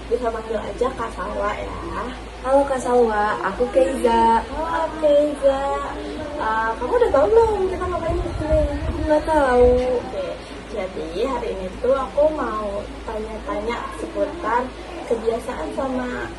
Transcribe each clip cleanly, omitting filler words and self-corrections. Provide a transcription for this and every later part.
bisa panggil aja Kak Salwa ya. Halo Kak Salwa, aku Keiza. Oh, Keiza. Kamu udah tahu belum kita ngapain di sini? Aku nggak tahu. Oke, jadi hari ini tuh aku mau tanya-tanya seputar kebiasaan sama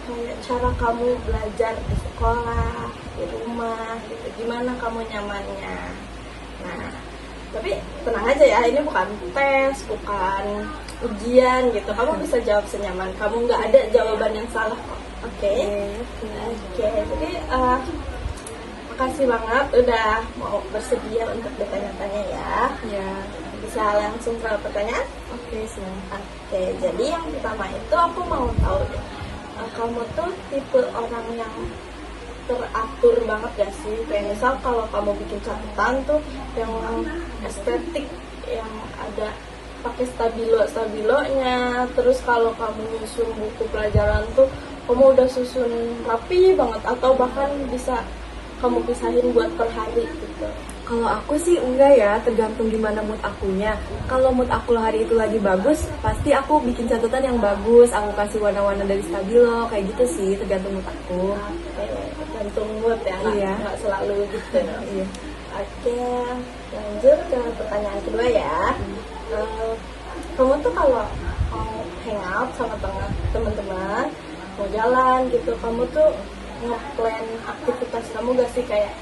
kayak cara kamu belajar di sekolah, di rumah, gitu. Gimana kamu nyamannya? Nah, tapi tenang aja ya, ini bukan tes, bukan ujian gitu. Kamu bisa jawab senyaman kamu, nggak ada jawaban yang salah kok. Oke. Jadi makasih banget udah mau bersedia untuk bertanya-tanya ya. Ya. Bisa langsung ke pertanyaan? Oke, silakan. Oke, jadi yang pertama itu aku mau tahu deh, kamu tuh tipe orang yang teratur banget gak sih? Kayak misal kalau kamu bikin catatan tuh yang estetik, yang ada pakai stabilonya, terus kalau kamu nyusun buku pelajaran tuh kamu udah susun rapi banget, atau bahkan bisa kamu pisahin buat per hari gitu. Kalau aku sih enggak ya, tergantung gimana mood akunya. Kalau mood aku hari itu lagi bagus, pasti aku bikin catatan yang bagus. Aku kasih warna-warna dari stabilo, kayak gitu sih, tergantung mood aku. Oke, tergantung mood ya, nggak selalu gitu. Iya. Oke, lanjut ke pertanyaan kedua ya. Kamu tuh kalau mau hangout sama teman-teman, mau jalan gitu, kamu tuh nge-plan aktivitas kamu gak sih? Kayak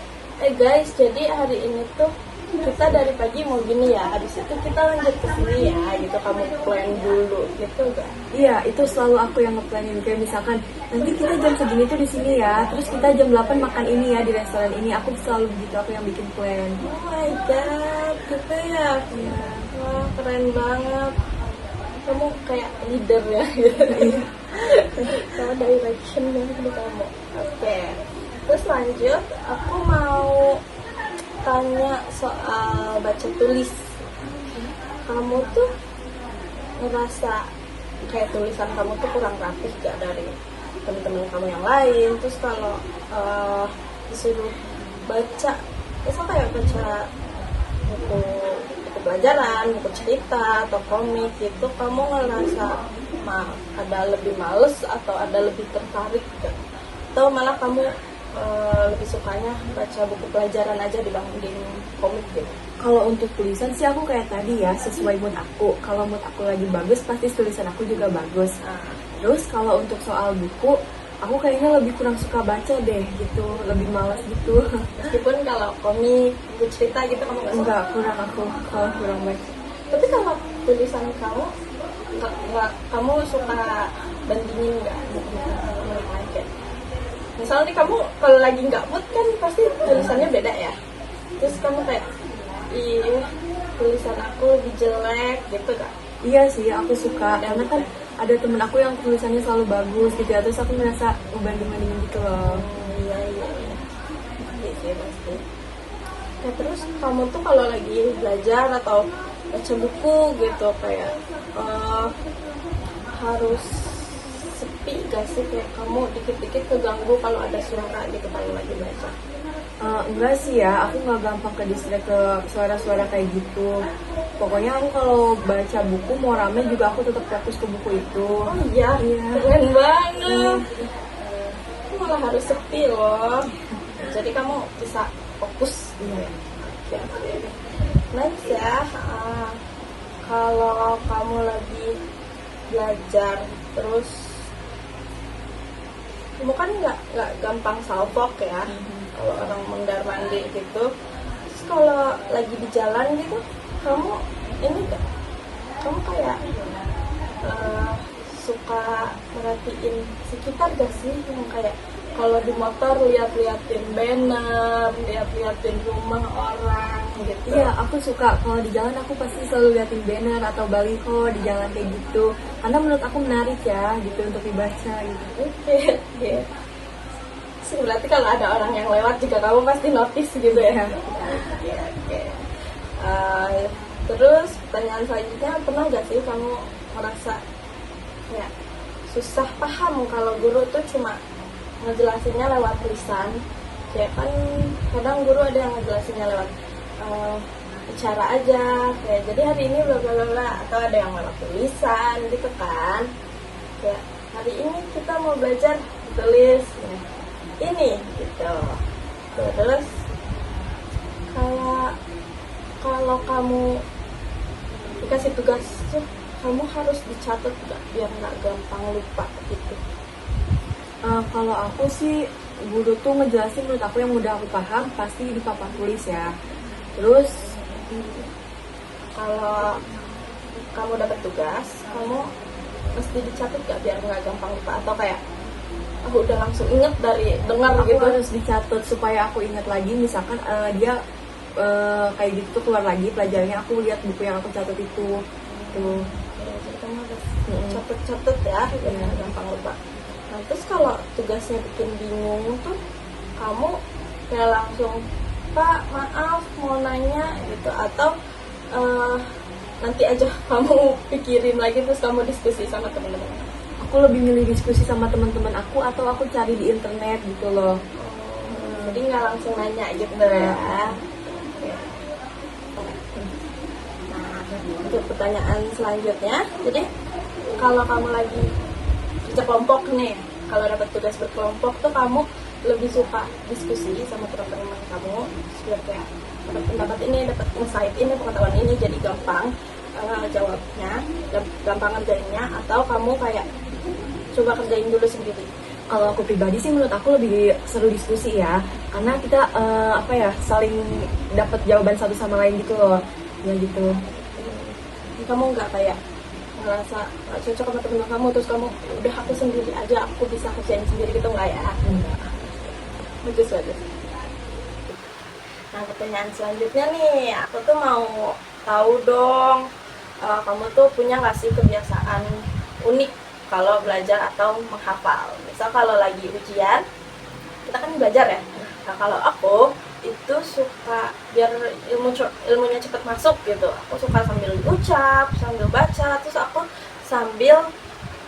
guys, jadi hari ini tuh kita dari pagi mau gini ya, habis itu kita lanjut ke sini ya gitu. Kamu plan dulu gitu gak? Iya, itu selalu aku yang nge-planin. Kayak misalkan nanti kita jam segini tuh di sini ya, terus kita jam 8 makan ini ya di restoran ini. Aku selalu begitu, aku yang bikin plan. Oh my god, gitu ya? Iya. Wah, keren banget. Kamu kayak leader ya gitu. Sama direction banget di kamu. Oke. Terus lanjut, aku mau tanya soal baca tulis. Kamu tuh ngerasa kayak tulisan kamu tuh kurang rapih gak dari teman-teman kamu yang lain? Terus kalau disuruh baca, misal kayak baca buku pelajaran, buku cerita atau komik gitu, kamu ngerasa ada lebih males atau ada lebih tertarik gak? Atau malah kamu lebih sukanya baca buku pelajaran aja dibanding komik gitu? Kalau untuk tulisan sih aku kayak tadi ya, sesuai mood aku. Kalau mood aku lagi bagus, pasti tulisan aku juga bagus. Terus kalau untuk soal buku, aku kayaknya lebih kurang suka baca deh gitu, lebih malas gitu. Meskipun kalau komik, buku cerita gitu kamu nggak suka? Enggak, kurang baca. Tapi kalau tulisan kamu, kamu suka bandingin nggak dengan yang lain? Kayak misalnya nih kamu kalau lagi nggak mood kan pasti tulisannya beda ya. Terus kamu kayak, ih tulisan aku lebih jelek gitu kan? Iya sih, aku suka. Karena kan ada temen aku yang tulisannya selalu bagus gitu ya. Terus aku merasa ngebanding-bandingin gitu loh. Iya. Pasti. Nah, terus kamu tuh kalau lagi belajar atau baca buku gitu kayak harus sepi gak sih? Kayak kamu dikit-dikit keganggu kalau ada suara gitu kalau lagi baca? Enggak sih ya, aku nggak gampang ke distract ke suara-suara kayak gitu. Pokoknya aku kalau baca buku mau rame juga aku tetap fokus ke buku itu. Oh iya, keren banget. Aku malah harus sepi loh. Jadi kamu bisa fokus. Iya. Oke. Nice ya. Kalau kamu lagi belajar terus, kamu kan nggak gampang salfok ya. Kalau orang mondar mandir gitu. Terus kalau lagi di jalan gitu, kamu ini gak? Kamu kayak suka merhatiin sekitar gak sih? Yang kayak kalau di motor liatin banner, liatin rumah orang gitu. Iya, aku suka. Kalau di jalan aku pasti selalu liatin banner atau baliho di jalan kayak gitu. Karena menurut aku menarik ya gitu untuk dibaca gitu. Oke. Berarti kalau ada orang yang lewat juga kamu pasti notice gitu ya? Oke. Terus pertanyaan selanjutnya, pernah gak sih kamu merasa kayak susah paham kalau guru tuh cuma ngejelasinnya lewat tulisan? Kayak kan kadang guru ada yang ngejelasinnya lewat bicara aja, kayak jadi hari ini bla bla bla, atau ada yang lewat tulisan gitu kan? mau belajar, tulis ini gitu. Terus kayak kalau kamu dikasih tugas tuh, kamu harus dicatat gak biar nggak gampang lupa gitu. Kalau aku sih guru tuh ngejelasin menurut aku yang mudah aku paham pasti di papan tulis ya. Terus Kalau kamu dapat tugas, kamu mesti dicatat gak biar nggak gampang lupa, atau kayak aku udah langsung inget dari dengar aku gitu. harus dicatat supaya aku ingat lagi. Misalkan dia kayak gitu tuh keluar lagi pelajarannya, aku lihat buku yang aku catat itu tuh. Jadi kamu harus catat ya biar nggak gampang lupa. Nah terus kalau tugasnya bikin bingung tuh, kamu kayak langsung, Pak maaf mau nanya gitu, atau nanti aja kamu pikirin lagi terus kamu diskusi sama teman-teman. Aku lebih milih diskusi sama teman-teman aku atau aku cari di internet gitu loh. Jadi nggak langsung nanya gitu ya. Nah untuk pertanyaan selanjutnya, jadi kalau kamu lagi kerja kelompok nih, kalau dapat tugas berkelompok tuh kamu lebih suka diskusi sama teman-teman kamu biar kayak dapat pendapat ini, dapat insight ini, pengetahuan ini, jadi gampang jawabnya, gampang ngerjainnya, atau kamu kayak coba kerjain dulu sendiri? Kalau aku pribadi sih menurut aku lebih seru diskusi ya, karena kita saling dapat jawaban satu sama lain gitu loh, ya gitu. Kamu nggak kayak ngerasa nggak cocok sama teman kamu terus kamu udah aku sendiri aja, aku bisa kerjain sendiri gitu, nggak ya? Enggak. Bagus. Nah pertanyaan selanjutnya nih, aku tuh mau tahu dong, kamu tuh punya nggak sih kebiasaan unik kalau belajar atau menghafal? Misal kalau lagi ujian, kita kan belajar ya. Nah kalau aku itu suka biar ilmunya cepet masuk gitu, aku suka sambil ucap, sambil baca, terus aku sambil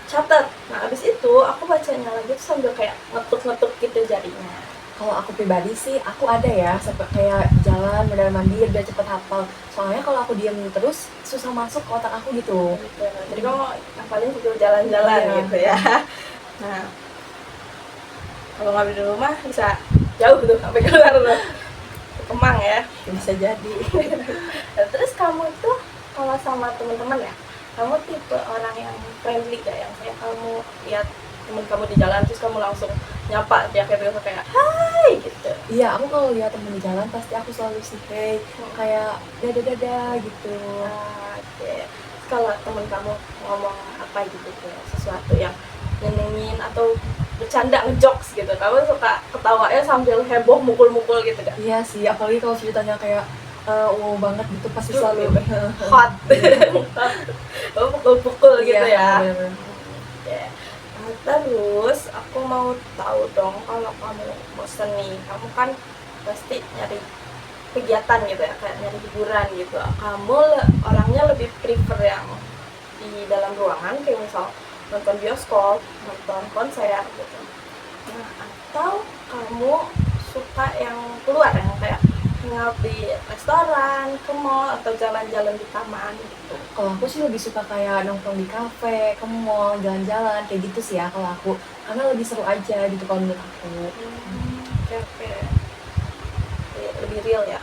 catat. Nah abis itu aku bacanya lagi tuh sambil kayak ngetuk gitu jarinya. Kalau aku pribadi sih, aku ada ya, kayak jalan, benar mandi, biar cepet hafal. Soalnya kalau aku diam terus, susah masuk ke otak aku gitu. Gitu. Jadi kamu hafalin sambil jalan-jalan gitu ya. Nah, kalau ngambil di rumah bisa jauh tuh sampai keluar tuh, ke Kemang ya. Bisa jadi. Nah, terus kamu tuh kalau sama teman-teman ya, kamu tipe orang yang friendly gak, yang kayak kamu lihat temen kamu di jalan terus kamu langsung nyapa dia kayak hai gitu? Iya, aku kalau lihat temen di jalan pasti aku selalu say hey, kayak dadah gitu. Oke. Kalau temen kamu ngomong apa gitu kayak sesuatu yang nyenengin atau bercanda ngejokes gitu, kamu suka ketawanya sambil heboh mukul-mukul gitu gak? Iya sih, apalagi kalau ceritanya kayak wow banget gitu, pasti selalu hot. Oh, pukul-pukul gitu ya. Bener-bener. Oke. Nah, terus aku mau tahu dong, kalau kamu bosen nih, kamu kan pasti nyari kegiatan gitu ya, kayak nyari hiburan gitu. Kamu orangnya lebih prefer yang di dalam ruangan, kayak misal nonton bioskop, nonton konser gitu. Nah, atau kamu suka yang keluar, yang kayak hangout di restoran, ke mall, atau jalan-jalan di taman gitu? Kalau aku sih lebih suka kayak nongkrong di kafe, ke mall, jalan-jalan, kayak gitu sih ya kalau aku. Karena lebih seru aja gitu kalau menurut aku. Oke. Lebih real ya,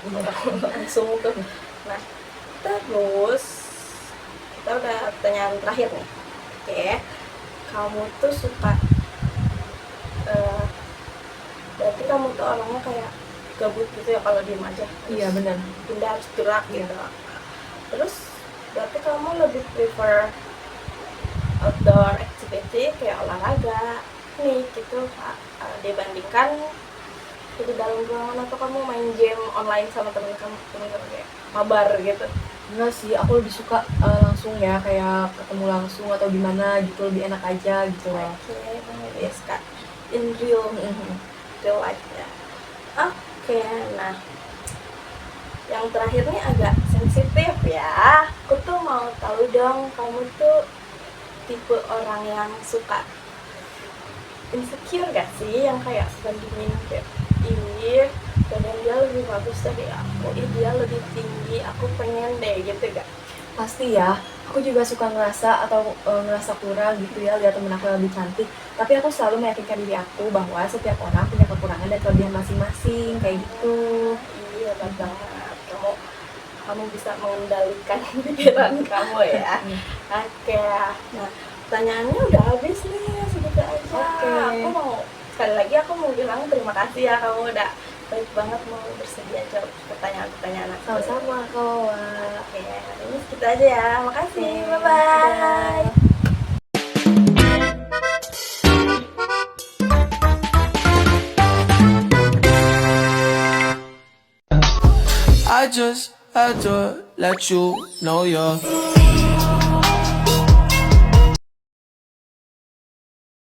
langsung tuh. Nah, terus kita udah pertanyaan terakhir nih. Oke, kamu tuh suka berarti kamu tuh orangnya kayak gabut gitu ya kalau diem aja? Iya benar. Pindah harus gerak gitu. Terus berarti kamu lebih prefer outdoor activity kayak olahraga nih gitu dibandingkan di dalam ruangan, atau kamu main game online sama temen kamu kayak mabar gitu? Enggak sih, aku lebih suka langsung ya, kayak ketemu langsung atau gimana gitu, lebih enak aja gitu loh. Oke, yes kak, in real life ya. Oke, nah yang terakhir nih agak sensitif ya. Aku tuh mau tahu dong, kamu tuh tipe orang yang suka insecure gak sih, yang kayak bandingin kayak ini badan dia lebih bagus dari aku, dia lebih tinggi, aku pengen deh gitu gak? Pasti ya, aku juga suka ngerasa atau ngerasa kurang gitu ya lihat temen aku yang lebih cantik. Tapi aku selalu meyakinkan diri aku bahwa setiap orang punya kekurangan dan kelebihan masing-masing kayak gitu. Iya banget. Kamu bisa mengendalikan pikiran kamu ya. Oke. Nah, pertanyaannya udah habis nih, segitu aja. Oke. Aku mau sekali lagi aku mau bilang terima kasih ya, kamu udah baik banget mau bersedia jawab pertanyaan-pertanyaan aku. Sama-sama kau. Oke, ini segitu aja ya. Makasih. Oke, Bye bye. dadah. I just had to let you know you're